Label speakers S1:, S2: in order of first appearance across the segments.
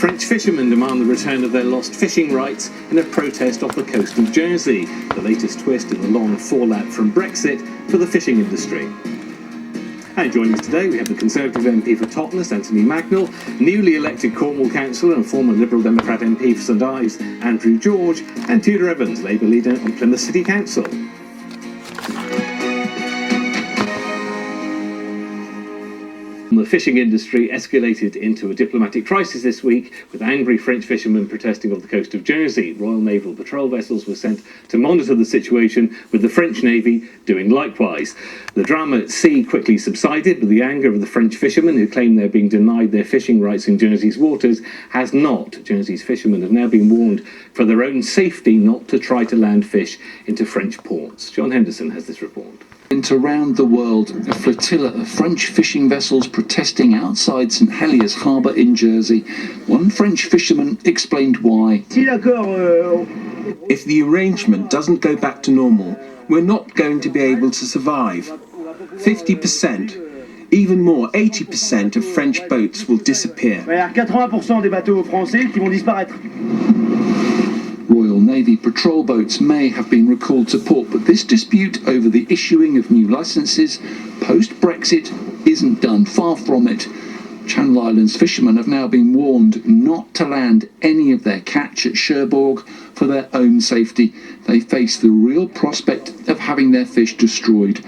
S1: French fishermen demand the return of their lost fishing rights in a protest off the coast of Jersey, the latest twist in the long fallout from Brexit for the fishing industry. And joining us today, we have the Conservative MP for Totnes, Anthony Magnell, newly elected Cornwall councillor and former Liberal Democrat MP for St Ives, Andrew George, and Tudor Evans, Labour leader on Plymouth City Council. The fishing industry escalated into a diplomatic crisis this week, with angry French fishermen protesting off the coast of Jersey. Royal Naval patrol vessels were sent to monitor the situation, with the French Navy doing likewise. The drama at sea quickly subsided, but the anger of the French fishermen, who claim they're being denied their fishing rights in Jersey's waters, has not. Jersey's fishermen have now been warned for their own safety not to try to land fish into French ports. John Henderson has this report.
S2: Around the world, a flotilla of French fishing vessels protesting outside St Heliers harbour in Jersey. One French fisherman explained why.
S3: If the arrangement doesn't go back to normal, we're not going to be able to survive. 50%, even more, 80% of French boats will disappear.
S4: 80% des bateaux français qui vont disparaître.
S2: Royal Navy patrol boats may have been recalled to port, but this dispute over the issuing of new licences post-Brexit isn't done. Far from it. Channel Islands fishermen have now been warned not to land any of their catch at Cherbourg for their own safety. They face the real prospect of having their fish destroyed.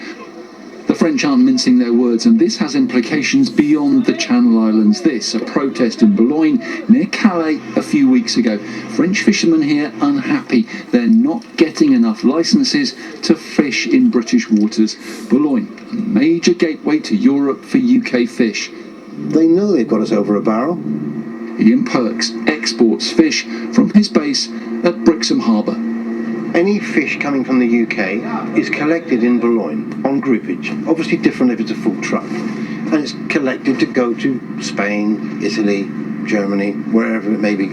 S2: The French aren't mincing their words, and this has implications beyond the Channel Islands. A protest in Boulogne, near Calais, a few weeks ago. French fishermen here unhappy. They're not getting enough licences to fish in British waters. Boulogne, a major gateway to Europe for UK fish.
S5: They know they've got us over a barrel.
S2: Ian Perks exports fish from his base at Brixham Harbour.
S5: Any fish coming from the UK is collected in Boulogne on groupage. Obviously different if it's a full truck. And it's collected to go to Spain, Italy, Germany, wherever it may be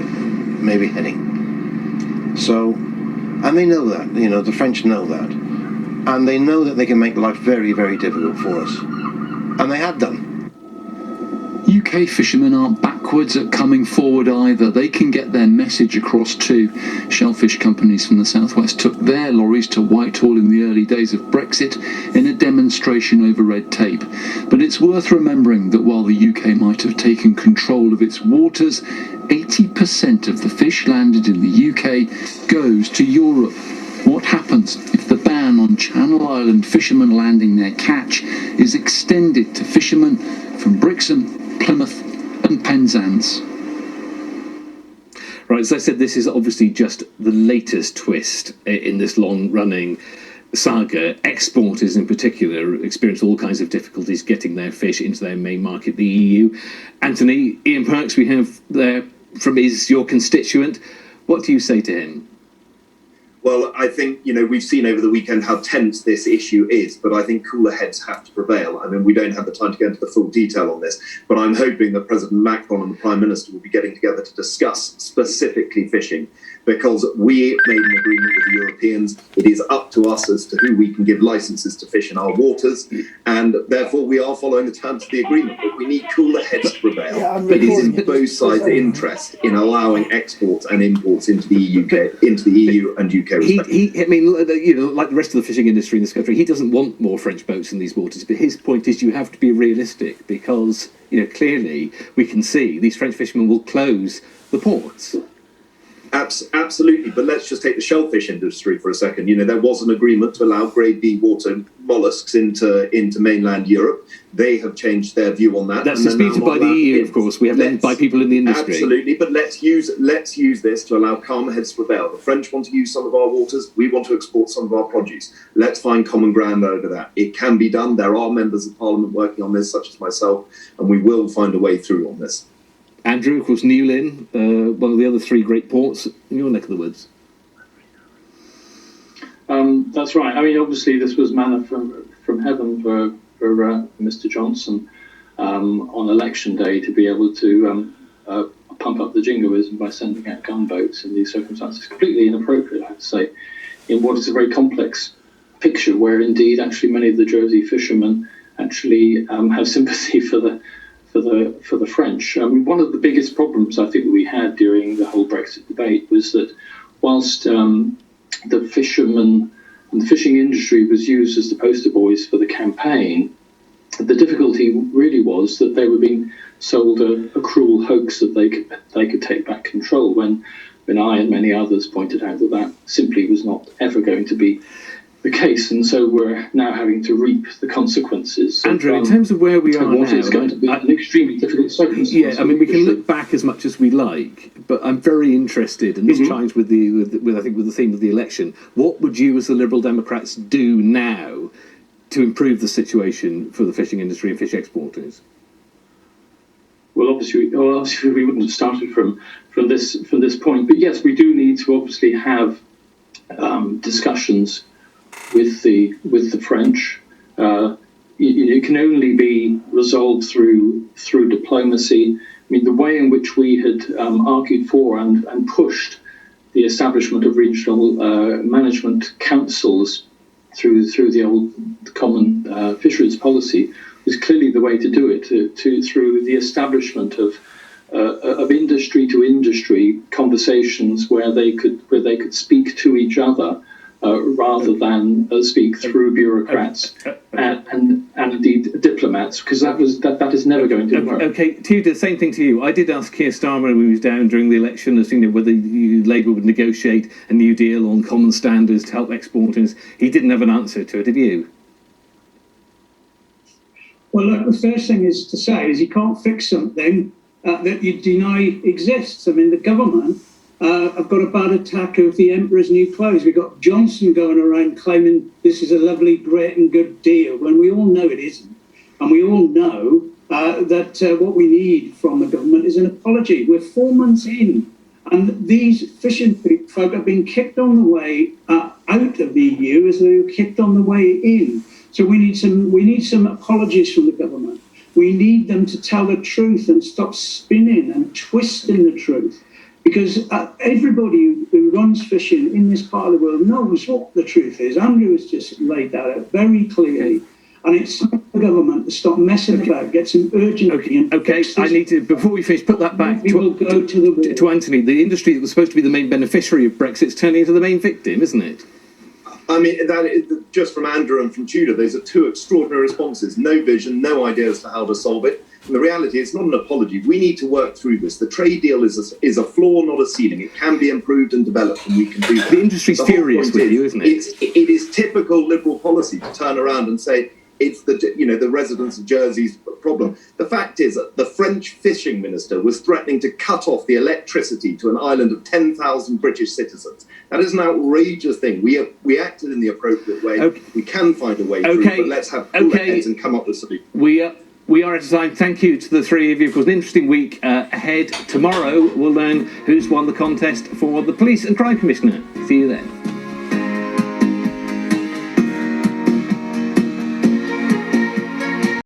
S5: heading. So, and they know that, the French know that. And they know that they can make life very, very difficult for us. And they have done.
S2: UK fishermen aren't backwards at coming forward either. They can get their message across too. Shellfish companies from the southwest took their lorries to Whitehall in the early days of Brexit in a demonstration over red tape. But it's worth remembering that while the UK might have taken control of its waters, 80% of the fish landed in the UK goes to Europe. What happens if the ban on Channel Island fishermen landing their catch is extended to fishermen from Brixham, Plymouth and Penzance?
S1: Right, as I said, this is obviously just the latest twist in this long-running saga. Exporters in particular experience all kinds of difficulties getting their fish into their main market, the EU. Anthony, Ian Perks we have there is your constituent. What do you say to him?
S6: Well, I think, we've seen over the weekend how tense this issue is, but I think cooler heads have to prevail. I mean, we don't have the time to go into the full detail on this, but I'm hoping that President Macron and the Prime Minister will be getting together to discuss specifically fishing, because we made an agreement with the Europeans. It is up to us as to who we can give licences to fish in our waters, and therefore we are following the terms of the agreement, but we need cooler heads to prevail. It is in both sides' interest in allowing exports and imports into the EU and UK.
S1: Like the rest of the fishing industry in this country, he doesn't want more French boats in these waters, but his point is you have to be realistic, because clearly we can see these French fishermen will close the ports.
S6: Absolutely, but let's just take the shellfish industry for a second. There was an agreement to allow grade B water molluscs into mainland Europe. They have changed their view on that.
S1: That's disputed by the EU, of course. We have them by people in the industry.
S6: Absolutely, but let's use this to allow calmer heads to prevail. The French want to use some of our waters. We want to export some of our produce. Let's find common ground over that. It can be done. There are members of Parliament working on this, such as myself, and we will find a way through on this.
S1: Andrew, of course, Newlyn, one of the other three great ports in your neck of the woods.
S7: That's right. I mean, obviously, this was manna from heaven for Mr. Johnson on election day to be able to pump up the jingoism by sending out gunboats in these circumstances. Completely inappropriate, I have to say, in what is a very complex picture, where indeed actually many of the Jersey fishermen actually have sympathy for for the French. I mean, one of the biggest problems I think that we had during the whole Brexit debate was that whilst the fishermen and the fishing industry was used as the poster boys for the campaign, the difficulty really was that they were being sold a cruel hoax that they could take back control, when I and many others pointed out that simply was not ever going to be the case, and so we're now having to reap the consequences.
S1: Andrew, in terms of where we are
S7: what
S1: now,
S7: is going to be an extremely difficult circumstance.
S1: yeah, I mean, we can look back as much as we like, but I'm very interested, and this chimes with I think with the theme of the election. What would you, as the Liberal Democrats, do now to improve the situation for the fishing industry and fish exporters?
S7: Well, obviously we wouldn't have started from this point, but yes, we do need to obviously have discussions with the French. It can only be resolved through diplomacy. I mean, the way in which we had argued for and pushed the establishment of regional management councils through the old common fisheries policy was clearly the way to do it. Through the establishment of industry to industry conversations where they could speak to each other. Rather than speak through bureaucrats and indeed diplomats, because that is never going to work.
S1: Okay, the same thing to you. I did ask Keir Starmer when he was down during the election as whether Labour would negotiate a new deal on common standards to help exporters. He didn't have an answer to it. Have you?
S8: Well, look, the first thing is to say is you can't fix something that you deny exists. I mean, the government have got a bad attack of the Emperor's new clothes. We've got Johnson going around claiming this is a lovely, great and good deal, when we all know it isn't. And we all know that what we need from the government is an apology. We're 4 months in, and these fishing folk have been kicked on the way out of the EU as they were kicked on the way in. So we need some apologies from the government. We need them to tell the truth and stop spinning and twisting the truth. Because everybody who runs fishing in this part of the world knows what the truth is. Andrew has just laid that out very clearly. And it's the government to stop messing about, get some urgency.
S1: Okay, I need to, before we finish, put that back to Anthony. The industry that was supposed to be the main beneficiary of Brexit is turning into the main victim, isn't it?
S6: I mean, that is, just from Andrew and from Tudor, those are two extraordinary responses. No vision, no idea as to how to solve it. And the reality is, it's not an apology. We need to work through this. The trade deal is a floor, not a ceiling. It can be improved and developed, and we can do that.
S1: The industry's furious with you, isn't it?
S6: It is typical Liberal policy to turn around and say it's the residents of Jersey's problem. The fact is that the French fishing minister was threatening to cut off the electricity to an island of 10,000 British citizens. That is an outrageous thing. We acted in the appropriate way. Okay. We can find a way through, but let's have cooler heads and come up with something.
S1: We are at a time. Thank you to the three of you. Of course, an interesting week ahead. Tomorrow we'll learn who's won the contest for the Police and Crime Commissioner. See you then.